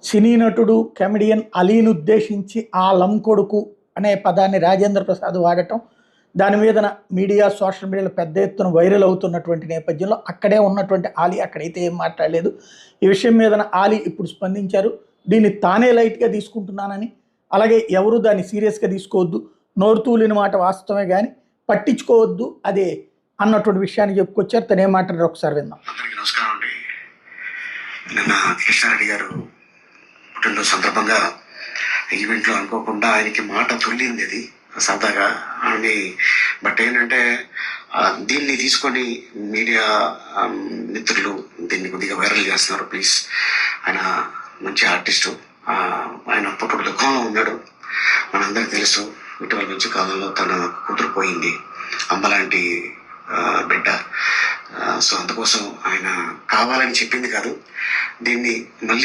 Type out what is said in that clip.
సినీ నటుడు కమెడియన్ అలీని ఉద్దేశించి ఆ లంకొడుకు అనే పదాన్ని రాజేంద్ర ప్రసాద్ వాడటం, దాని మీదన మీడియా సోషల్ మీడియాలో పెద్ద ఎత్తున వైరల్ అవుతున్నటువంటి నేపథ్యంలో అక్కడే ఉన్నటువంటి ఆలీ అక్కడైతే ఏం మాట్లాడలేదు. ఈ విషయం మీదన ఆలీ ఇప్పుడు స్పందించారు. దీన్ని తానే లైట్గా తీసుకుంటున్నానని, అలాగే ఎవరు దాన్ని సీరియస్గా తీసుకోవద్దు, నోరు తూలిన మాట వాస్తవమే కానీ పట్టించుకోవద్దు అదే అన్నటువంటి విషయాన్ని చెప్పుకొచ్చారు. తను ఏం మాట్లాడారు ఒకసారి విందాం. అందరికీ నమస్కారం అండి. నిన్న కృష్ణారెడ్డి గారు పుట్టినరోజు సందర్భంగా ఈవెంట్లో అనుకోకుండా ఆయనకి మాట తొలింది, అది సరదాగా అని. బట్ ఏంటంటే దీన్ని తీసుకొని మీడియా మిత్రులు దీన్ని కొద్దిగా వైరల్ చేస్తున్నారు. ప్లీజ్, ఆయన మంచి ఆర్టిస్టు, ఆయన పుట్టుడు దుఃఖంలో ఉన్నాడు, మనందరికీ తెలుసు. ఇటీవల మంచి కాలంలో తన కూతురు పోయింది, అమ్మలాంటి బిడ్డ. సో అందుకోసం ఆయన కావాలని చెప్పింది కాదు, దీన్ని మళ్ళీ